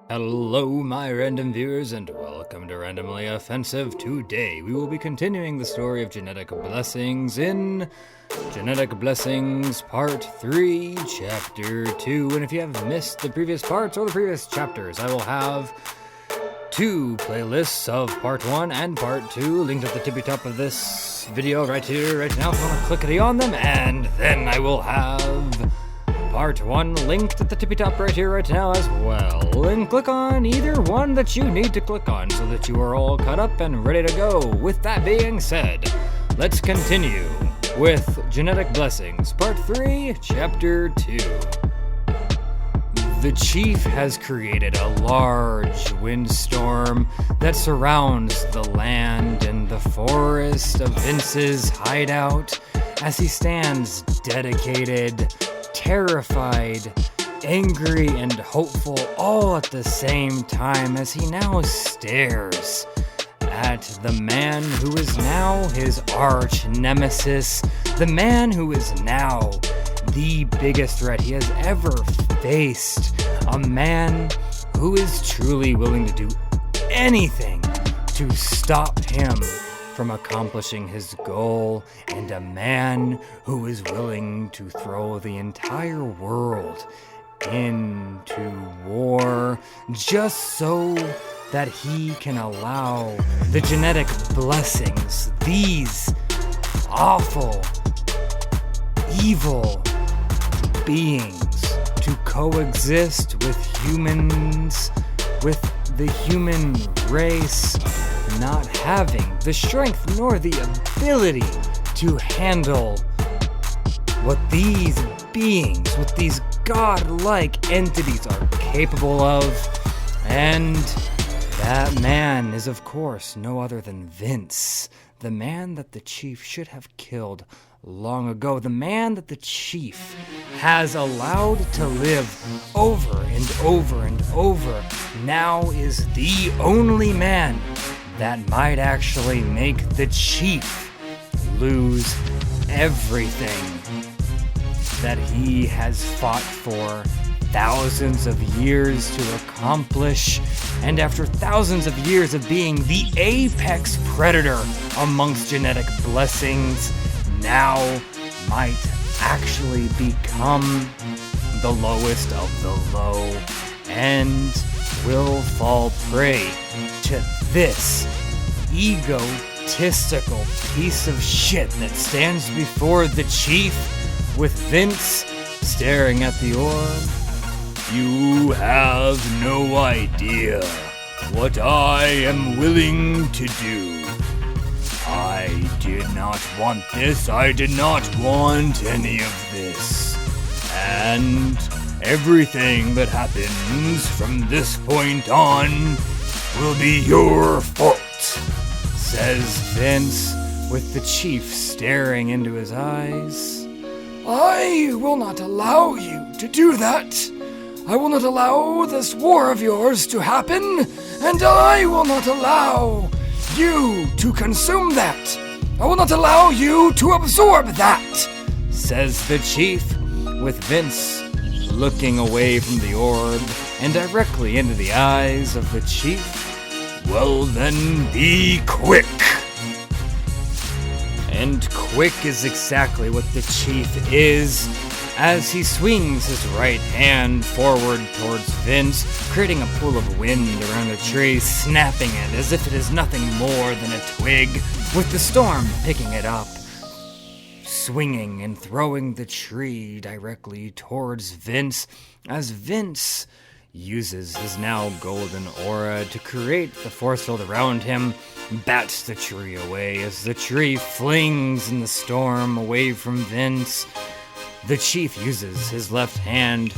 Hello, my random viewers, and welcome to Randomly Offensive. Today, we will be continuing the story of Genetic Blessings in Genetic Blessings Part 3, Chapter 2. And if you have missed the previous parts or the previous chapters, I will have two playlists of Part 1 and Part 2 linked at the tippy top of this video right here, right now. If you want to clickety on them, and then I will have Part 1 linked at the tippy top right here, right now as well. And click on either one that you need to click on so that you are all caught up and ready to go. With that being said, let's continue with Genetic Blessings, Part 3, Chapter 2. The chief has created a large windstorm that surrounds the land and the forest of Vince's hideout as he stands dedicated, terrified, angry, and hopeful all at the same time as he now stares at the man who is now his arch nemesis, the man who is now the biggest threat he has ever faced, a man who is truly willing to do anything to stop him from accomplishing his goal, and a man who is willing to throw the entire world into war just so that he can allow the genetic blessings, these awful, evil beings, to coexist with humans, with the human race not having the strength nor the ability to handle what these beings, what these godlike entities are capable of. And that man is, of course, no other than Vince, the man that the chief should have killed long ago, the man that the chief has allowed to live over and over and over, now is the only man that might actually make the chief lose everything that he has fought for thousands of years to accomplish, and after thousands of years of being the apex predator amongst genetic blessings, now might actually become the lowest of the low and will fall prey to this egotistical piece of shit that stands before the chief with Vince staring at the orb. You have no idea what I am willing to do. I did not want this. I did not want any of this. And everything that happens from this point on will be your fault, says Vince, with the chief staring into his eyes. I will not allow you to do that. I will not allow this war of yours to happen, and I will not allow you to consume that. I will not allow you to absorb that, says the chief, with Vince looking away from the orb and directly into the eyes of the chief. Well then, be quick. And quick is exactly what the chief is, as he swings his right hand forward towards Vince, creating a pool of wind around the tree, snapping it as if it is nothing more than a twig, with the storm picking it up, swinging and throwing the tree directly towards Vince, as Vince uses his now golden aura to create the force field around him, bats the tree away as the tree flings in the storm away from Vince. The chief uses his left hand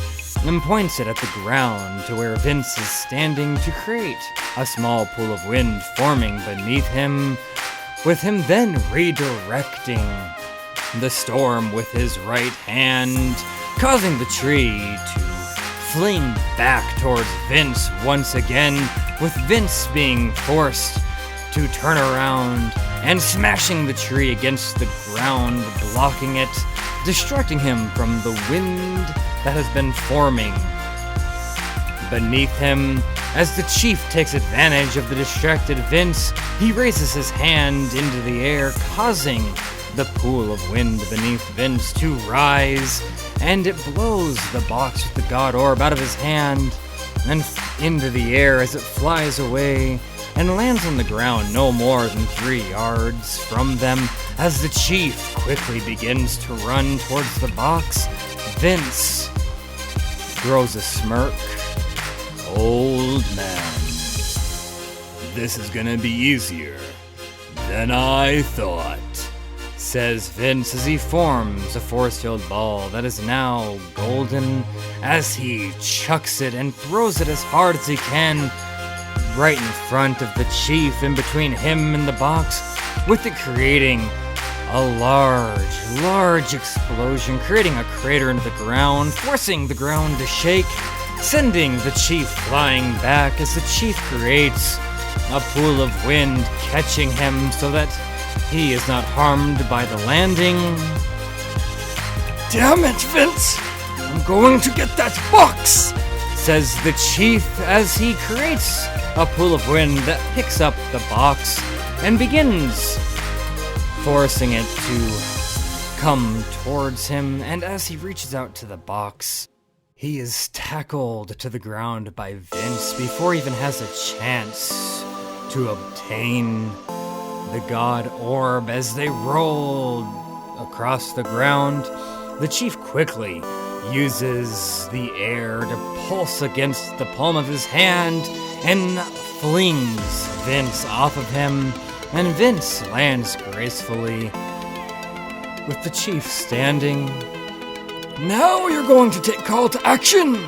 and points it at the ground to where Vince is standing to create a small pool of wind forming beneath him, with him then redirecting the storm with his right hand, causing the tree to fling back towards Vince once again, with Vince being forced to turn around and smashing the tree against the ground, blocking it, distracting him from the wind that has been forming beneath him, As the chief takes advantage of the distracted Vince, he raises his hand into the air, causing the pool of wind beneath Vince to rise, and it blows the box with the God Orb out of his hand and into the air as it flies away and lands on the ground no more than 3 yards from them. As the chief quickly begins to run towards the box, Vince throws a smirk. "Old man, this is gonna be easier than I thought," says Vince as he forms a force field ball that is now golden as he chucks it and throws it as hard as he can right in front of the chief, in between him and the box, with it creating a large explosion, creating a crater into the ground, forcing the ground to shake, sending the chief flying back as the chief creates a pool of wind, catching him so that he is not harmed by the landing. "Damn it, Vince! I'm going to get that box!" says the chief as he creates a pool of wind that picks up the box and begins forcing it to come towards him. And as he reaches out to the box, he is tackled to the ground by Vince before he even has a chance to obtain the God Orb. As they roll across the ground, the chief quickly uses the air to pulse against the palm of his hand and flings Vince off of him, and Vince lands gracefully with the chief standing. "Now you're going to take call to action!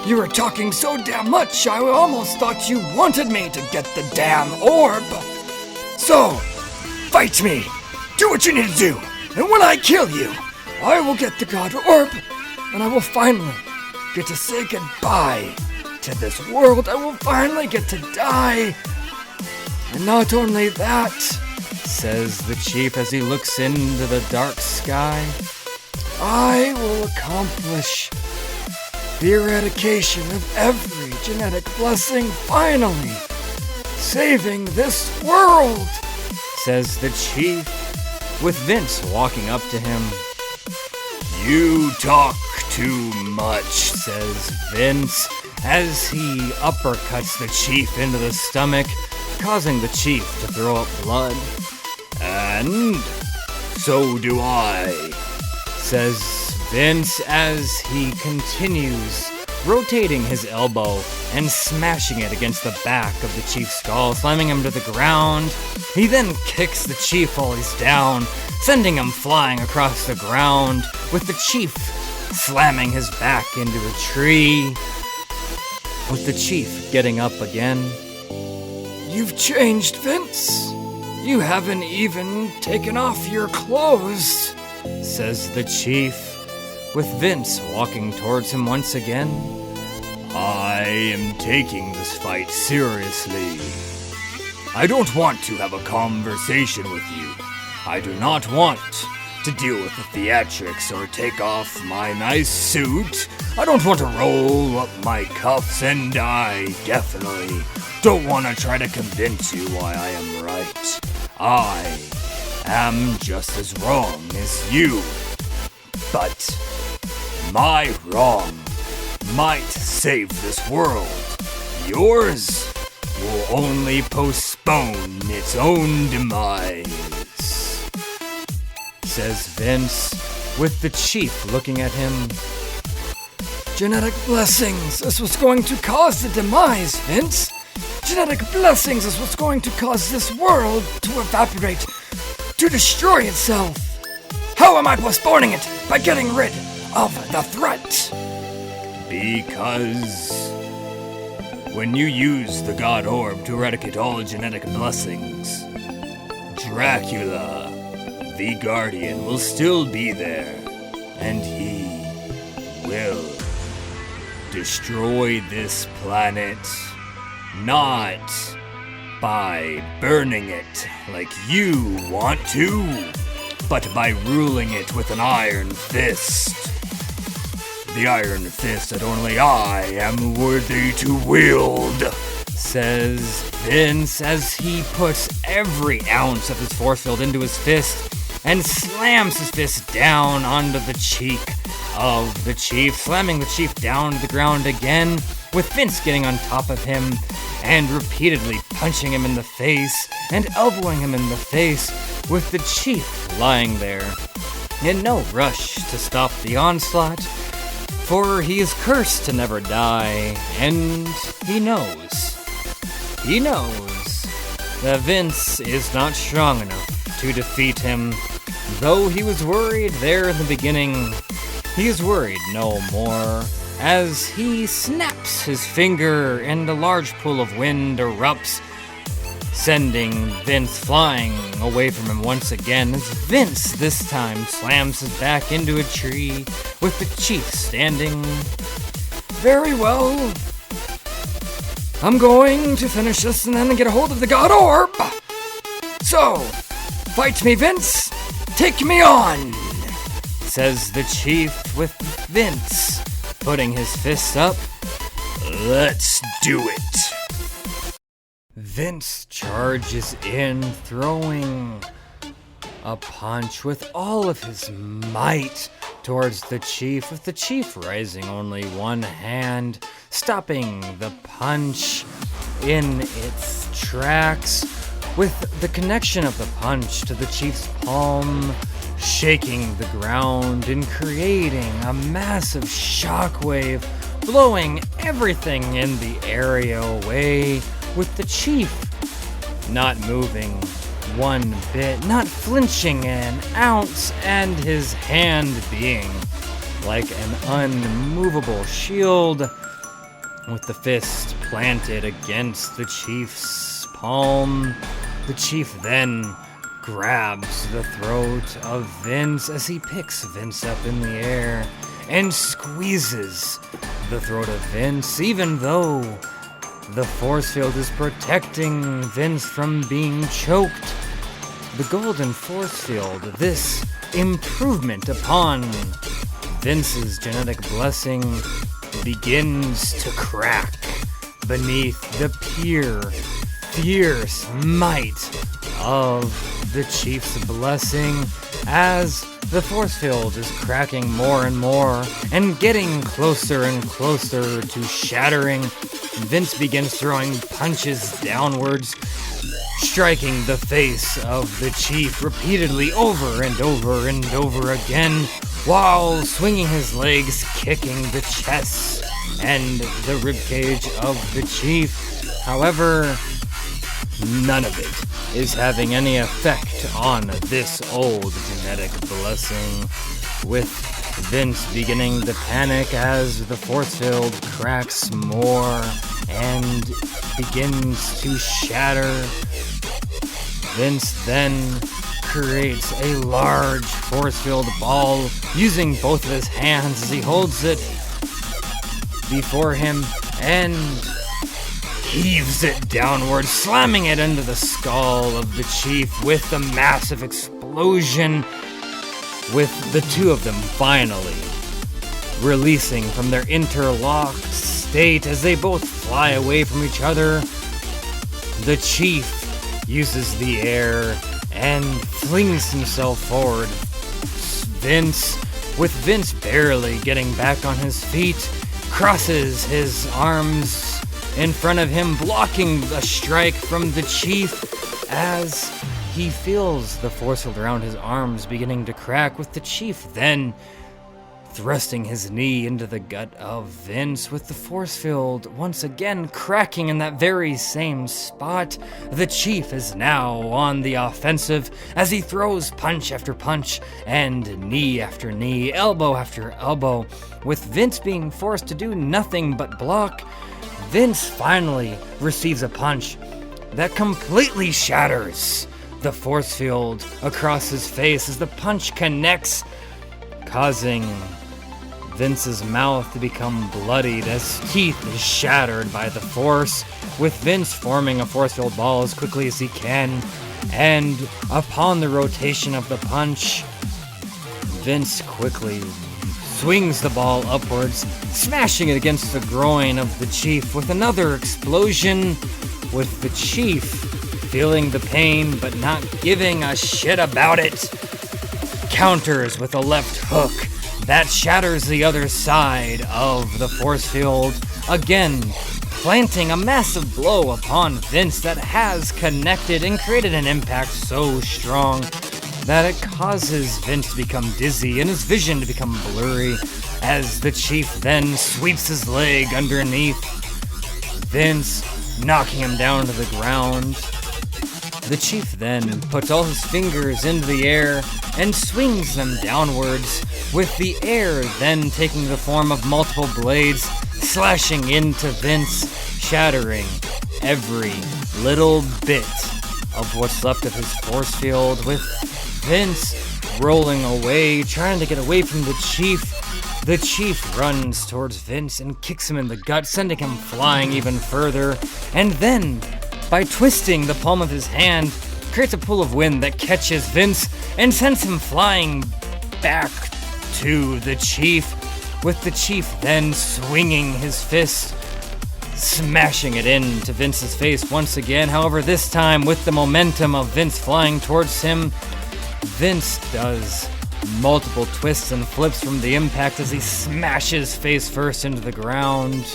You were talking so damn much, I almost thought you wanted me to get the damn orb! So, fight me! Do what you need to do! And when I kill you, I will get the God Orb, and I will finally get to say goodbye to this world. I will finally get to die. And not only that," says the chief as he looks into the dark sky, "I will accomplish the eradication of every genetic blessing, finally saving this world," says the chief, with Vince walking up to him. "You talk too much," says Vince as he uppercuts the chief into the stomach, causing the chief to throw up blood. "And so do I," says Vince as he continues rotating his elbow and smashing it against the back of the chief's skull, slamming him to the ground. He then kicks the chief while he's down, sending him flying across the ground, with the chief slamming his back into a tree, with the chief getting up again. "You've changed, Vince. You haven't even taken off your clothes," says the chief, with Vince walking towards him once again. "I am taking this fight seriously. I don't want to have a conversation with you. I do not want to deal with the theatrics or take off my nice suit. I don't want to roll up my cuffs, and I definitely don't want to try to convince you why I am right. I am just as wrong as you. But my wrong might save this world. Yours will only postpone its own demise," says Vince, with the chief looking at him. "Genetic blessings is what's going to cause the demise, Vince. Genetic blessings is what's going to cause this world to evaporate, to destroy itself. How am I postponing it? By getting rid of the threat." "Because when you use the God Orb to eradicate all genetic blessings, Dracula, the Guardian, will still be there, and he will destroy this planet, not by burning it like you want to, but by ruling it with an iron fist. the iron fist that only I am worthy to wield, says Vince as he puts every ounce of his force field into his fist and slams his fist down onto the cheek of the chief, slamming the chief down to the ground again, with Vince getting on top of him and repeatedly punching him in the face and elbowing him in the face, with the chief lying there in no rush to stop the onslaught, for he is cursed to never die, and he knows that Vince is not strong enough to defeat him. Though he was worried there in the beginning, he is worried no more, as he snaps his finger and a large pool of wind erupts, sending Vince flying away from him once again, as Vince this time slams his back into a tree, with the chief standing. Very well. I'm going to finish this and then get a hold of the God Orb. So, fight me, Vince. Take me on, says the chief, with Vince putting his fists up. Let's do it. Vince charges in, throwing a punch with all of his might towards the chief, with the chief raising only one hand, stopping the punch in its tracks, with the connection of the punch to the chief's palm shaking the ground and creating a massive shockwave, blowing everything in the area away, with the chief not moving one bit, not flinching an ounce, and his hand being like an unmovable shield, with the fist planted against the chief's palm. The chief then grabs the throat of Vince as he picks Vince up in the air and squeezes the throat of Vince, even though the force field is protecting Vince from being choked. The golden force field, this improvement upon Vince's genetic blessing, begins to crack beneath the pure, fierce might of the chief's blessing, as the force field is cracking more and more and getting closer and closer to shattering. Vince begins throwing punches downwards, striking the face of the chief repeatedly over and over and over again, while swinging his legs, kicking the chest and the ribcage of the chief. However, none of it is having any effect on this old genetic blessing, with Vince beginning to panic as the force field cracks more and begins to shatter. Vince then creates a large force field ball using both of his hands as he holds it before him and heaves it downward, slamming it into the skull of the chief with a massive explosion, with the two of them finally releasing from their interlocked state as they both fly away from each other. The chief uses the air and flings himself forward. With Vince barely getting back on his feet, crosses his arms in front of him, blocking a strike from the chief as he feels the force field around his arms beginning to crack, with the chief then thrusting his knee into the gut of Vince, with the force field once again cracking in that very same spot. The chief is now on the offensive as he throws punch after punch and knee after knee, elbow after elbow, with Vince being forced to do nothing but block. Vince finally receives a punch that completely shatters the force field across his face as the punch connects, causing Vince's mouth to become bloodied as teeth is shattered by the force, with Vince forming a force field ball as quickly as he can, and upon the rotation of the punch, Vince quickly swings the ball upwards, smashing it against the groin of the Chief with another explosion, with the Chief feeling the pain but not giving a shit about it. Counters with a left hook that shatters the other side of the force field, again planting a massive blow upon Vince that has connected and created an impact so strong that it causes Vince to become dizzy and his vision to become blurry as the Chief then sweeps his leg underneath Vince, knocking him down to the ground. The Chief then puts all his fingers into the air and swings them downwards, with the air then taking the form of multiple blades slashing into Vince, shattering every little bit of what's left of his force field, with Vince rolling away, trying to get away from the Chief. The Chief runs towards Vince and kicks him in the gut, sending him flying even further, and then, by twisting the palm of his hand, creates a pull of wind that catches Vince and sends him flying back to the Chief, with the Chief then swinging his fist, smashing it into Vince's face once again. However, this time with the momentum of Vince flying towards him, Vince does multiple twists and flips from the impact as he smashes face first into the ground.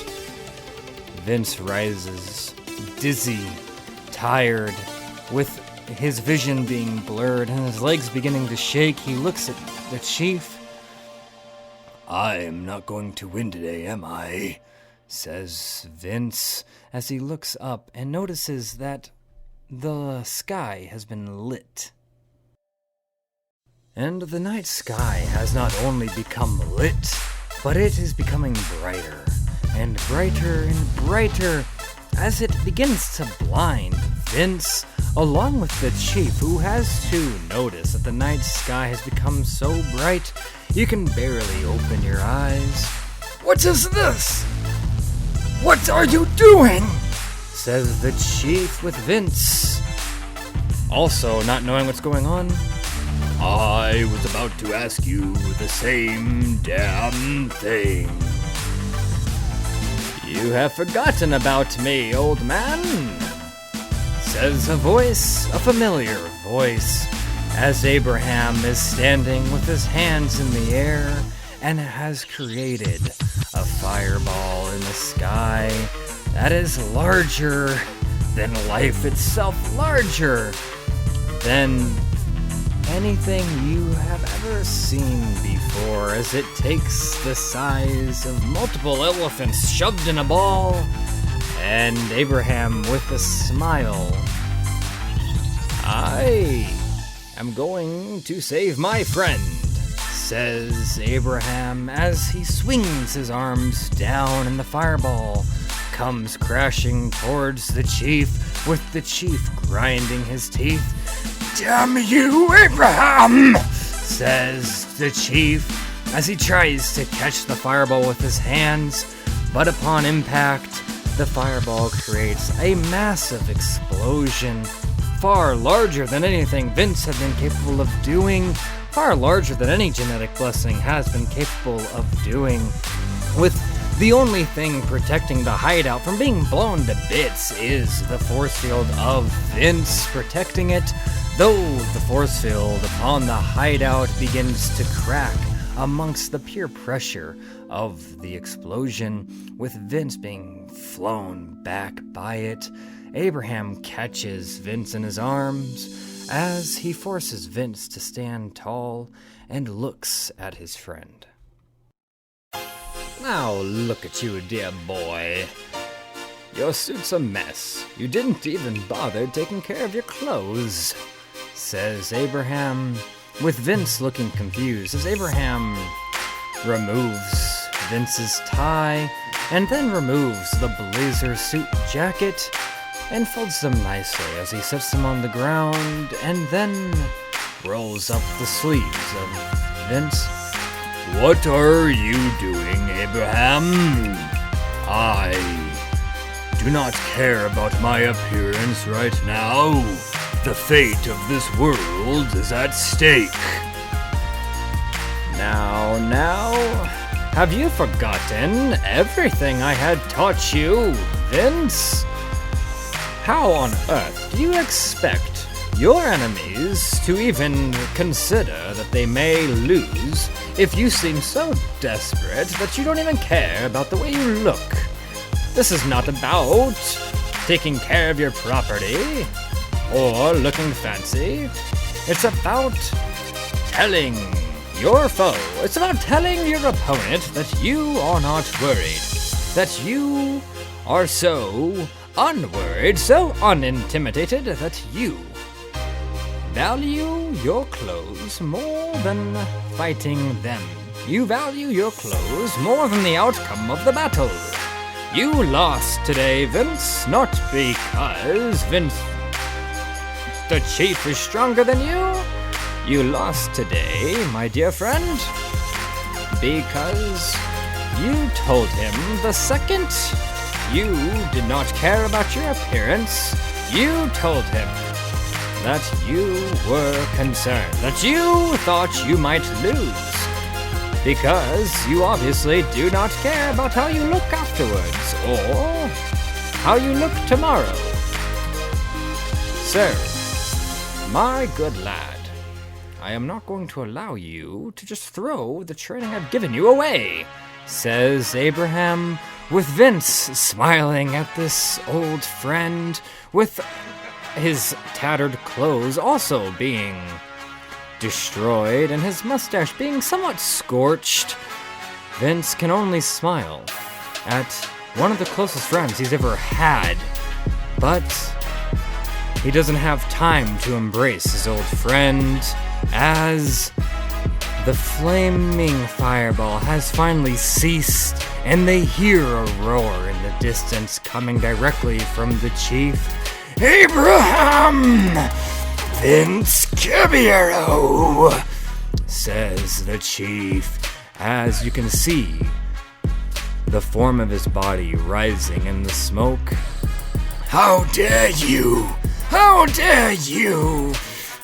Vince rises, dizzy, tired, with his vision being blurred and his legs beginning to shake. He looks at the Chief. "I'm not going to win today, am I?" says Vince as he looks up and notices that the sky has been lit. And the night sky has not only become lit, but it is becoming brighter and brighter and brighter as it begins to blind Vince, along with the Chief, who has to notice that the night sky has become so bright you can barely open your eyes. "What is this? What are you doing?" says the Chief with Vince, also not knowing what's going on. "I was about to ask you the same damn thing." "You have forgotten about me, old man," says a voice, a familiar voice, as Abraham is standing with his hands in the air and has created a fireball in the sky that is larger than life itself, larger than anything you have ever seen before, as it takes the size of multiple elephants shoved in a ball. And Abraham, with a smile, "I am going to save my friend," says Abraham as he swings his arms down and the fireball comes crashing towards the Chief, with the Chief grinding his teeth. "Damn you, Abraham!" says the Chief as he tries to catch the fireball with his hands, but upon impact, the fireball creates a massive explosion, far larger than anything Vince had been capable of doing, far larger than any genetic blessing has been capable of doing, with the only thing protecting the hideout from being blown to bits is the force field of Vince protecting it, though the force field upon the hideout begins to crack amongst the pure pressure of the explosion, with Vince being flown back by it. Abraham catches Vince in his arms as he forces Vince to stand tall and looks at his friend. "Now look at you, dear boy. Your suit's a mess. You didn't even bother taking care of your clothes," says Abraham, with Vince looking confused as Abraham removes Vince's tie and then removes the blazer suit jacket and folds them nicely as he sets them on the ground and then rolls up the sleeves of Vince. "What are you doing, Abraham? I do not care about my appearance right now. The fate of this world is at stake." Now, Have you forgotten everything I had taught you, Vince? How on earth do you expect your enemies to even consider that they may lose if you seem so desperate that you don't even care about the way you look? This is not about taking care of your property or looking fancy. It's about telling your foe, it's about telling your opponent that you are not worried, that you are so unworried, so unintimidated that you value your clothes more than fighting them. You value your clothes more than the outcome of the battle. You lost today, Vince, not because Vince the Chief is stronger than you. You lost today, my dear friend, because you told him the second you did not care about your appearance, you told him that you were concerned, that you thought you might lose, because you obviously do not care about how you look afterwards, or how you look tomorrow. Sir, my good lad, I am not going to allow you to just throw the training I've given you away, says Abraham, with Vince smiling at this old friend, with his tattered clothes also being destroyed and his mustache being somewhat scorched. Vince can only smile at one of the closest friends he's ever had, but he doesn't have time to embrace his old friend as the flaming fireball has finally ceased and they hear a roar in the distance coming directly from the chief. Abraham! Vince Caballero! Says the chief, as you can see the form of his body rising in the smoke. How dare you! How dare you!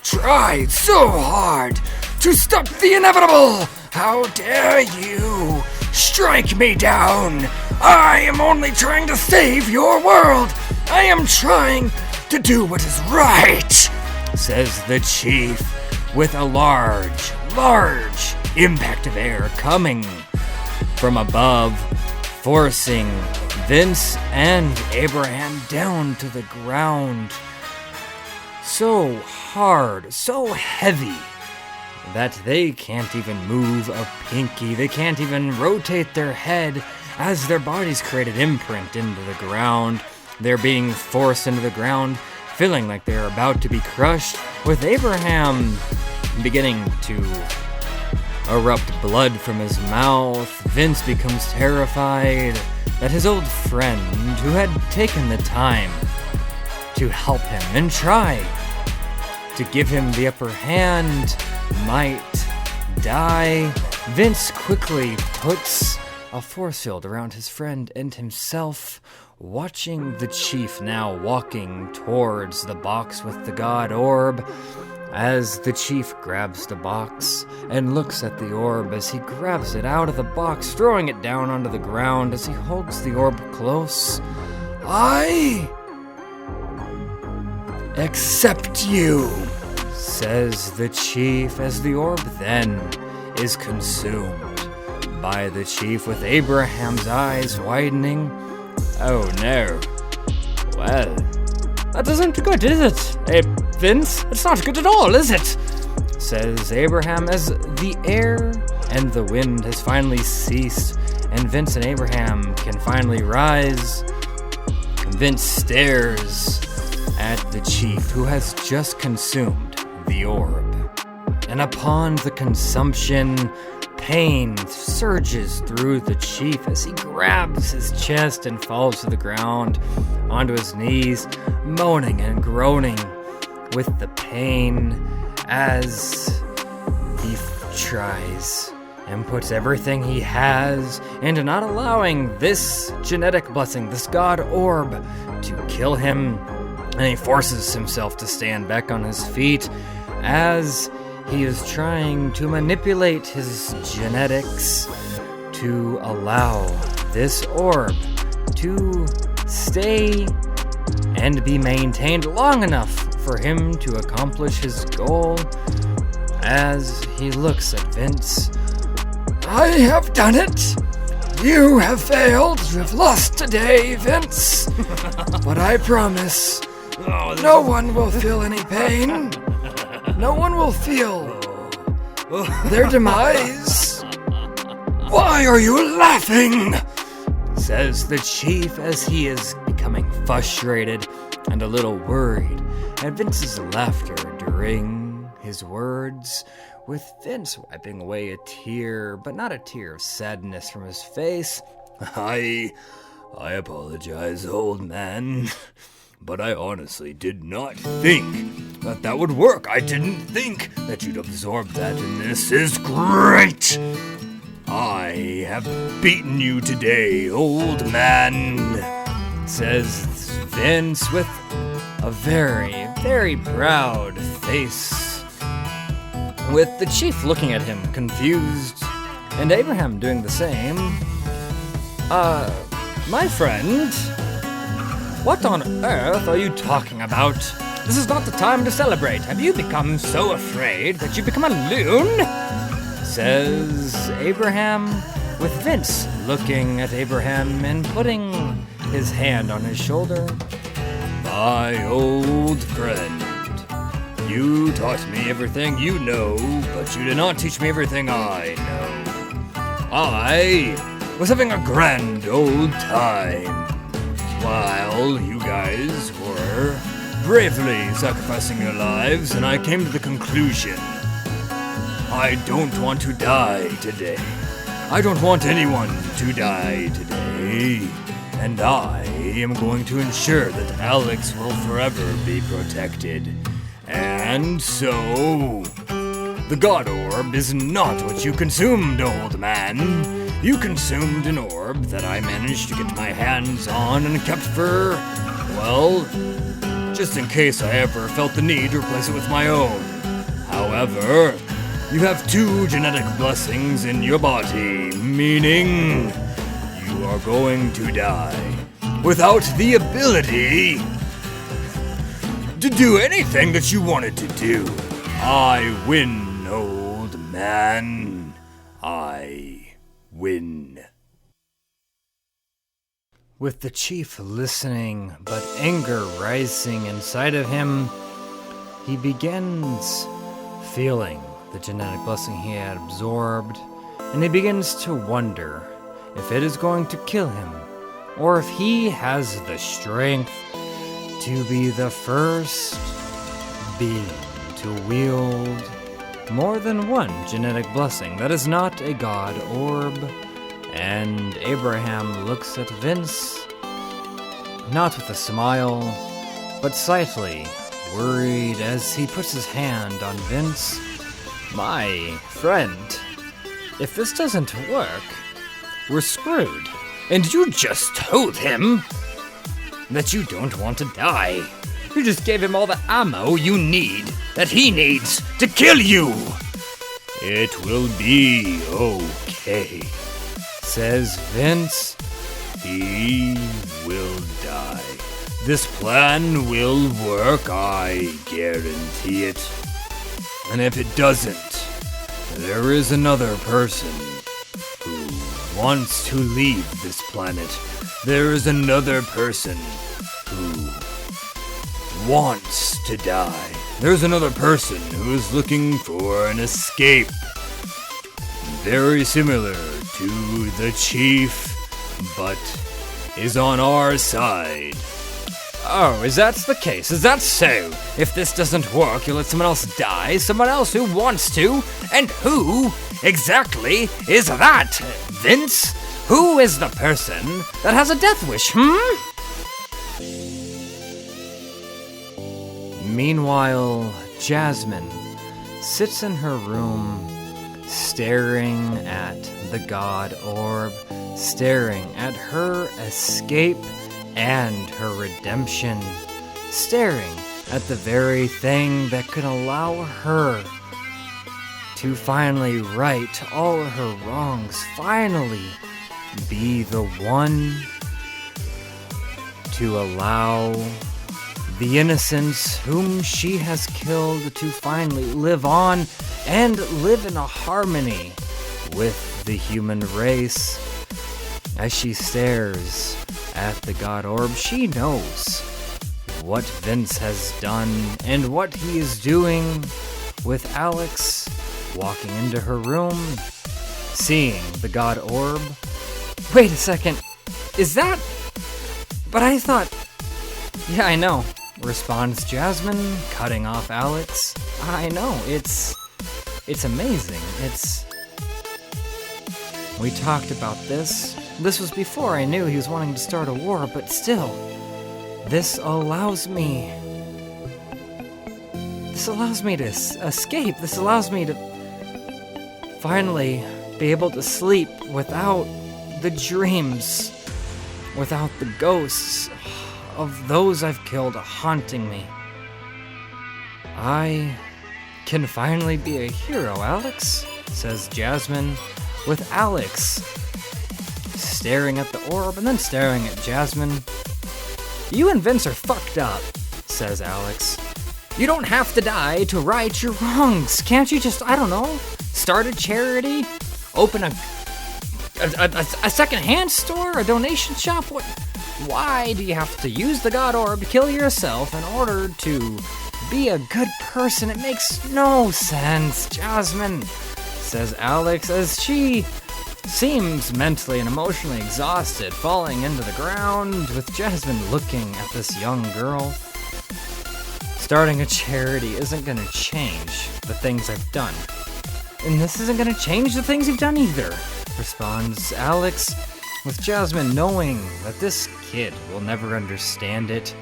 Tried so hard to stop the inevitable! How dare you strike me down! I am only trying to save your world! I am trying to do what is right! Says the chief, with a large impact of air coming from above, forcing Vince and Abraham down to the ground. So hard, so heavy, that they can't even move a pinky. They can't even rotate their head as their bodies create an imprint into the ground. They're being forced into the ground, feeling like they're about to be crushed, with Abraham beginning to erupt blood from his mouth. Vince becomes terrified that his old friend, who had taken the time to help him and try to give him the upper hand, might die. Vince quickly puts a force field around his friend and himself, watching the chief now walking towards the box with the god orb. As the chief grabs the box and looks at the orb as he grabs it out of the box, throwing it down onto the ground as he holds the orb close. I accept you, says the chief, as the orb then is consumed by the chief, with Abraham's eyes widening. Oh no. Well, that isn't good, is it? Hey, Vince, it's not good at all, is it? Says Abraham, as the air and the wind has finally ceased and Vince and Abraham can finally rise. Vince stares at the chief, who has just consumed the orb. And upon the consumption, pain surges through the chief as he grabs his chest and falls to the ground onto his knees, moaning and groaning with the pain as he tries and puts everything he has into not allowing this genetic blessing, this god orb, to kill him. And he forces himself to stand back on his feet as he is trying to manipulate his genetics to allow this orb to stay and be maintained long enough for him to accomplish his goal. As he looks at Vince, I have done it! You have failed. You have lost today, Vince. But I promise, no one will feel any pain. No one will feel their demise. Why are you laughing? Says the chief as he is becoming frustrated and a little worried at Vince's laughter during his words, with Vince wiping away a tear, but not a tear of sadness from his face. I apologize, old man, but I honestly did not think that would work. I didn't think that you'd absorb that, and this is great. I have beaten you today, old man, says Vince with a very, very proud face, with the chief looking at him confused, and Abraham doing the same. My friend, what on earth are you talking about? This is not the time to celebrate. Have you become so afraid that you become a loon? Says Abraham, with Vince looking at Abraham and putting his hand on his shoulder. My old friend, you taught me everything you know, but you did not teach me everything I know. I was having a grand old time while you guys were bravely sacrificing your lives, and I came to the conclusion, I don't want to die today. I don't want anyone to die today. And I am going to ensure that Alex will forever be protected. And so, the God Orb is not what you consumed, old man. You consumed an orb that I managed to get my hands on and kept for, well, just in case I ever felt the need to replace it with my own. However, you have 2 genetic blessings in your body, meaning you are going to die without the ability to do anything that you wanted to do. I win, old man. I win. With the chief listening, but anger rising inside of him, he begins feeling the genetic blessing he had absorbed, and he begins to wonder if it is going to kill him, or if he has the strength to be the first being to wield more than one genetic blessing that is not a God Orb. And Abraham looks at Vince, not with a smile, but slightly worried as he puts his hand on Vince. My friend, if this doesn't work, we're screwed. And you just told him that you don't want to die. You just gave him all the ammo you need, that he needs, to kill you. It will be okay, says Vince. He will die. This plan will work, I guarantee it. And if it doesn't, there is another person who wants to leave this planet. There is another person who wants to die. There's another person who is looking for an escape. Very similar to the chief, but is on our side. Oh, is that the case? Is that so? If this doesn't work, you'll let someone else die? Someone else who wants to? And who exactly is that? Vince? Who is the person that has a death wish, Meanwhile, Jasmine sits in her room, staring at the God Orb, staring at her escape and her redemption, staring at the very thing that could allow her to finally right all her wrongs, finally be the one to allow the innocents whom she has killed to finally live on and live in a harmony with the human race. As she stares at the God Orb, she knows what Vince has done and what he is doing, with Alex walking into her room, seeing the God Orb. Wait a second, is that? But I thought... Yeah, I know, responds Jasmine, cutting off Alex. I know, it's amazing. We talked about this. This was before I knew he was wanting to start a war, but still, this allows me to escape. This allows me to finally be able to sleep without the dreams, without the ghosts of those I've killed haunting me. I can finally be a hero, Alex, says Jasmine, with Alex staring at the orb and then staring at Jasmine. You and Vince are fucked up, says Alex. You don't have to die to right your wrongs. Can't you just, I don't know, start a charity? Open a second-hand store? A donation shop? What? Why do you have to use the God Orb to kill yourself in order to be a good person? It makes no sense, Jasmine, says Alex, as she seems mentally and emotionally exhausted, falling into the ground, with Jasmine looking at this young girl. Starting a charity isn't gonna change the things I've done. And this isn't gonna change the things you've done either, responds Alex, with Jasmine knowing that this kid will never understand it,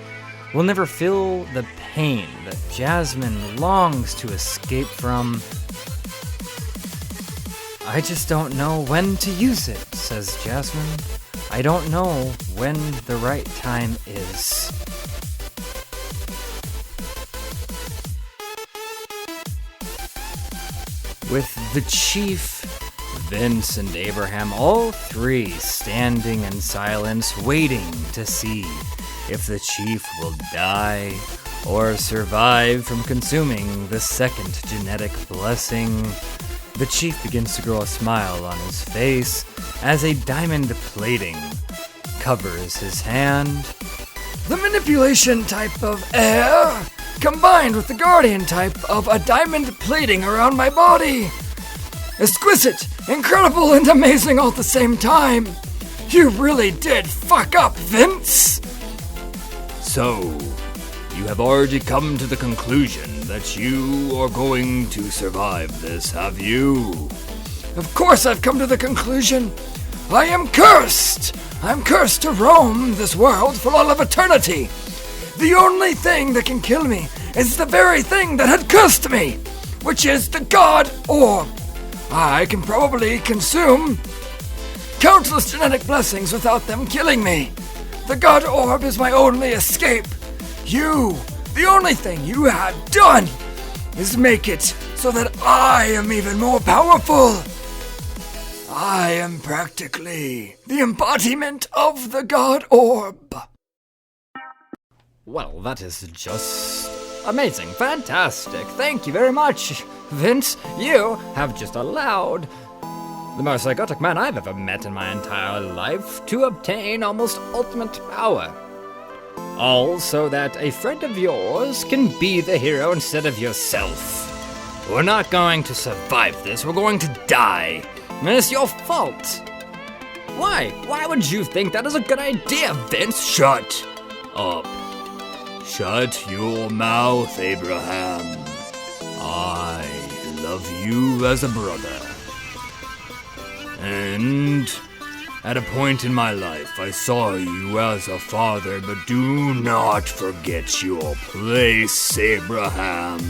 will never feel the pain that Jasmine longs to escape from. I just don't know when to use it, says Jasmine. I don't know when the right time is. With the chief, Vince, and Abraham, all three standing in silence, waiting to see if the chief will die or survive from consuming the second genetic blessing. The chief begins to grow a smile on his face as a diamond plating covers his hand. The manipulation type of air combined with the guardian type of a diamond plating around my body. Exquisite, incredible, and amazing all at the same time. You really did fuck up, Vince. So, you have already come to the conclusion that you are going to survive this, have you? Of course I've come to the conclusion. I am cursed. I'm cursed to roam this world for all of eternity. The only thing that can kill me is the very thing that had cursed me, which is the God Orb. I can probably consume countless genetic blessings without them killing me. The God Orb is my only escape. The only thing you had done is make it so that I am even more powerful. I am practically the embodiment of the God Orb. Well, that is just amazing, fantastic. Thank you very much, Vince. You have just allowed the most psychotic man I've ever met in my entire life to obtain almost ultimate power. All so that a friend of yours can be the hero instead of yourself. We're not going to survive this. We're going to die. And it's your fault. Why? Why would you think that is a good idea, Vince? Shut up. Shut your mouth, Abraham. I love you as a brother. And at a point in my life, I saw you as a father, but do not forget your place, Abraham.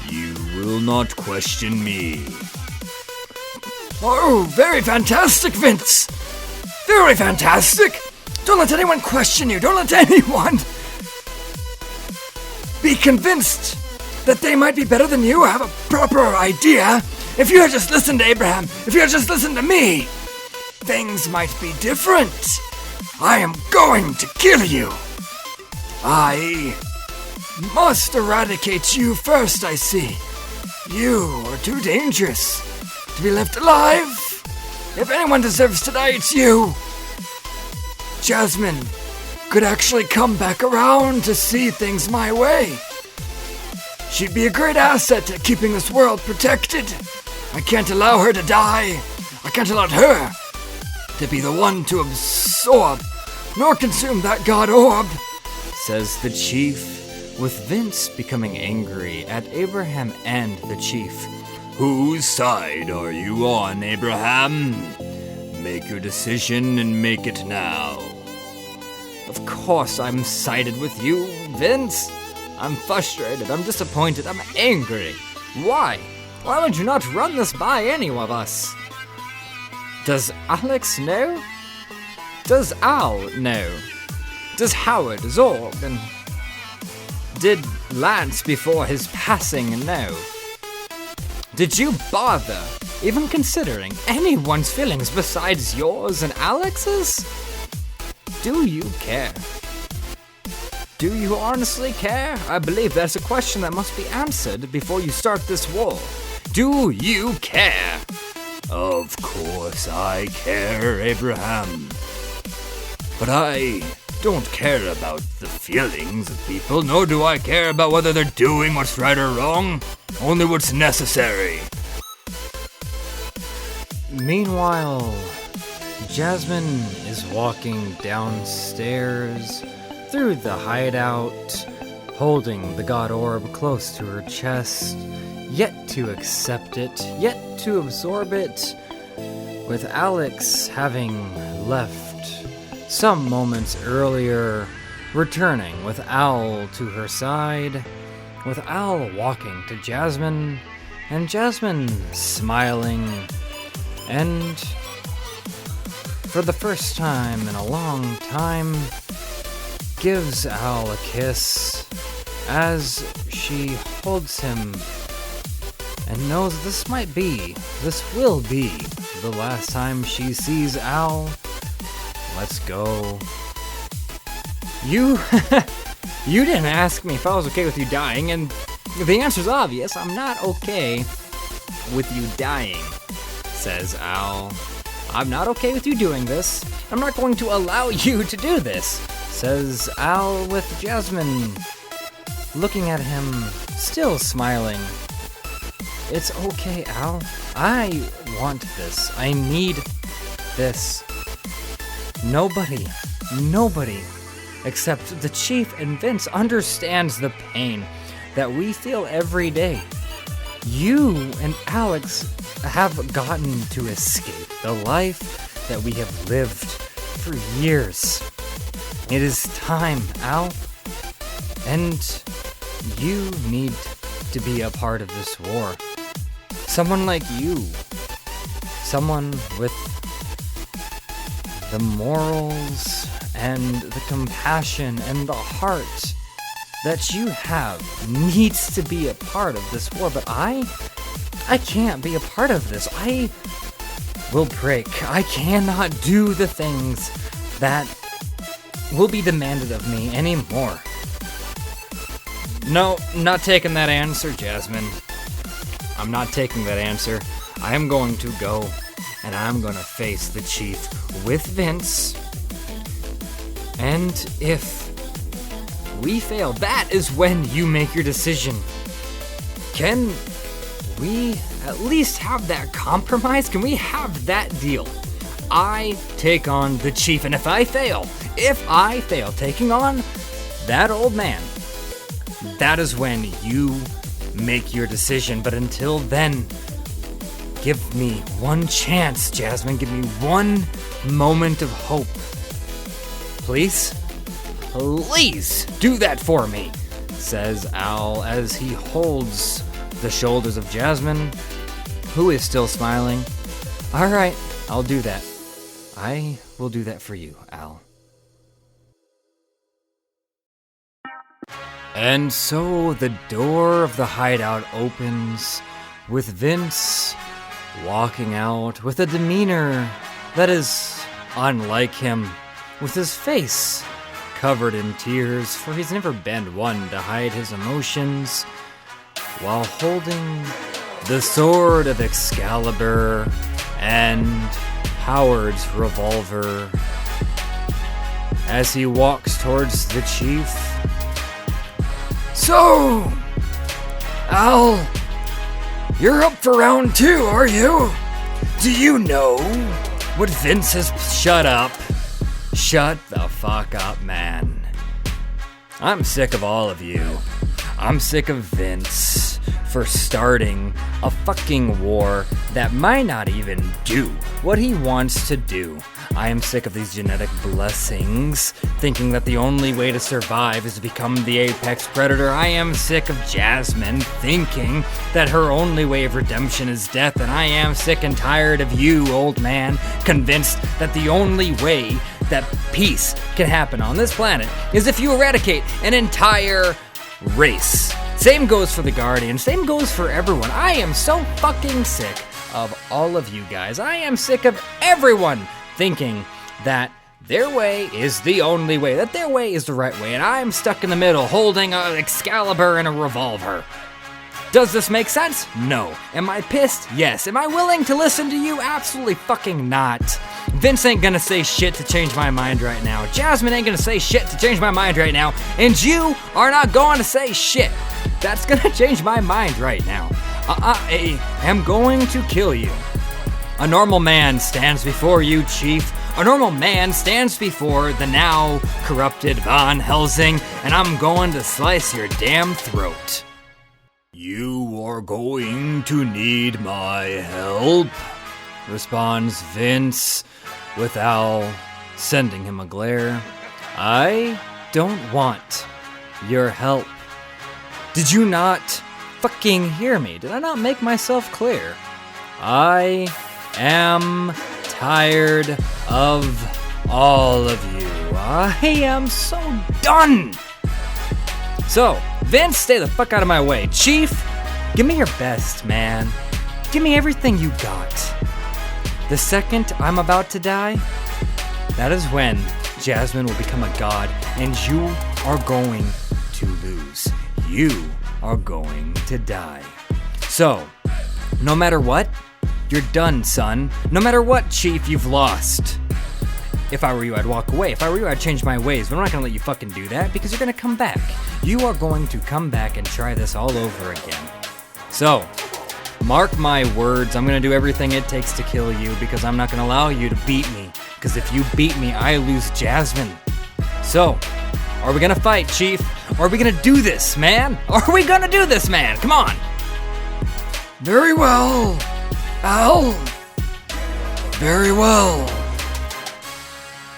You will not question me. Oh, very fantastic, Vince. Very fantastic. Don't let anyone question you. Don't let anyone be convinced that they might be better than you or have a proper idea. If you had just listened to Abraham, if you had just listened to me, things might be different. I am going to kill you. I must eradicate you first, I see. You are too dangerous to be left alive. If anyone deserves to die, it's you. Jasmine could actually come back around to see things my way. She'd be a great asset at keeping this world protected. I can't allow her to die. I can't allow her to be the one to absorb nor consume that god orb, says the chief, with Vince becoming angry at Abraham and the chief. Whose side are you on, Abraham? Make your decision and make it now. Of course I'm sided with you, Vince. I'm frustrated, I'm disappointed, I'm angry. Why? Why would you not run this by any of us? Does Alex know? Does Al know? Does Howard, Zorg, and did Lance before his passing know? Did you bother even considering anyone's feelings besides yours and Alex's? Do you care? Do you honestly care? I believe that's a question that must be answered before you start this war. Do you care? Of course I care, Abraham. But I don't care about the feelings of people, nor do I care about whether they're doing what's right or wrong, only what's necessary. Meanwhile, Jasmine is walking downstairs through the hideout, holding the god orb close to her chest, yet to accept it, yet to absorb it, with Alex having left some moments earlier, returning with Al to her side, with Al walking to Jasmine, and Jasmine smiling, and for the first time in a long time, gives Al a kiss as she holds him and knows this will be the last time she sees Al. Let's go. You didn't ask me if I was okay with you dying, and the answer's obvious. I'm not okay with you dying, says Al. I'm not okay with you doing this. I'm not going to allow you to do this, says Al, with Jasmine looking at him, still smiling. It's okay, Al. I want this. I need this. Nobody except the chief and Vince understands the pain that we feel every day. You and Alex have gotten to escape the life that we have lived for years. It is time, Al. And you need to be a part of this war. Someone like you. Someone with the morals and the compassion and the heart that you have needs to be a part of this war. But I can't be a part of this. I will break. I cannot do the things that will be demanded of me anymore. No, not taking that answer, Jasmine. I'm not taking that answer. I am going to go, and I'm going to face the chief with Vince. And if we fail, that is when you make your decision. Can we at least have that compromise? Can we have that deal? I take on the chief, and if I fail taking on that old man, that is when you make your decision. But until then, give me one chance, Jasmine. Give me one moment of hope. Please? Please do that for me, says Al as he holds the shoulders of Jasmine, who is still smiling. All right, I'll do that. I will do that for you, Al. And so the door of the hideout opens with Vince walking out with a demeanor that is unlike him, with his face covered in tears, for he's never been one to hide his emotions, while holding the sword of Excalibur and Howard's revolver as he walks towards the chief. So, Al, you're up for round 2, are you? Do you know what Vince has... Shut up. Shut the fuck up, man. I'm sick of all of you. I'm sick of Vince for starting a fucking war that might not even do what he wants to do. I am sick of these genetic blessings, thinking that the only way to survive is to become the apex predator. I am sick of Jasmine thinking that her only way of redemption is death, and I am sick and tired of you, old man, convinced that the only way that peace can happen on this planet is if you eradicate an entire race. Same goes for the Guardians, same goes for everyone. I am so fucking sick of all of you guys. I am sick of everyone thinking that their way is the only way, that their way is the right way, and I'm stuck in the middle holding an Excalibur and a revolver. Does this make sense? No. Am I pissed? Yes. Am I willing to listen to you? Absolutely fucking not. Vince ain't gonna say shit to change my mind right now. Jasmine ain't gonna say shit to change my mind right now. And you are not going to say shit that's gonna change my mind right now. I am going to kill you. A normal man stands before you, Chief. A normal man stands before the now corrupted Van Helsing, and I'm going to slice your damn throat. You are going to need my help, responds Vince, with Al sending him a glare. I don't want your help. Did you not fucking hear me? Did I not make myself clear? I am tired of all of you. I am so done. So, Vince, stay the fuck out of my way. Chief, give me your best, man. Give me everything you got. The second I'm about to die, that is when Jasmine will become a god, and you are going to lose. You are going to die. So, no matter what, you're done, son. No matter what, Chief, you've lost. If I were you, I'd walk away. If I were you, I'd change my ways. But I'm not going to let you fucking do that, because you're going to come back. You are going to come back and try this all over again. So, mark my words. I'm going to do everything it takes to kill you, because I'm not going to allow you to beat me. Because if you beat me, I lose Jasmine. So, are we going to fight, Chief? Are we going to do this, man? Are we going to do this, man? Come on. Very well, Al. Very well,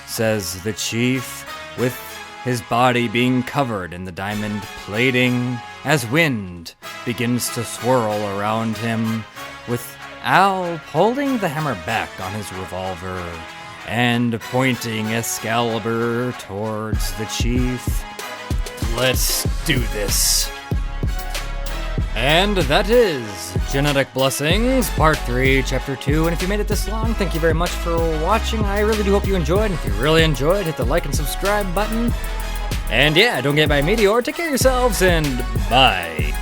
says the Chief, with his body being covered in the diamond plating as wind begins to swirl around him, with Al holding the hammer back on his revolver and pointing Excalibur towards the Chief. Let's do this. And that is Genetic Blessings, Part 3, Chapter 2. And if you made it this long, thank you very much for watching. I really do hope you enjoyed. And if you really enjoyed, hit the like and subscribe button. And yeah, don't get by Meteor. Take care of yourselves, and bye.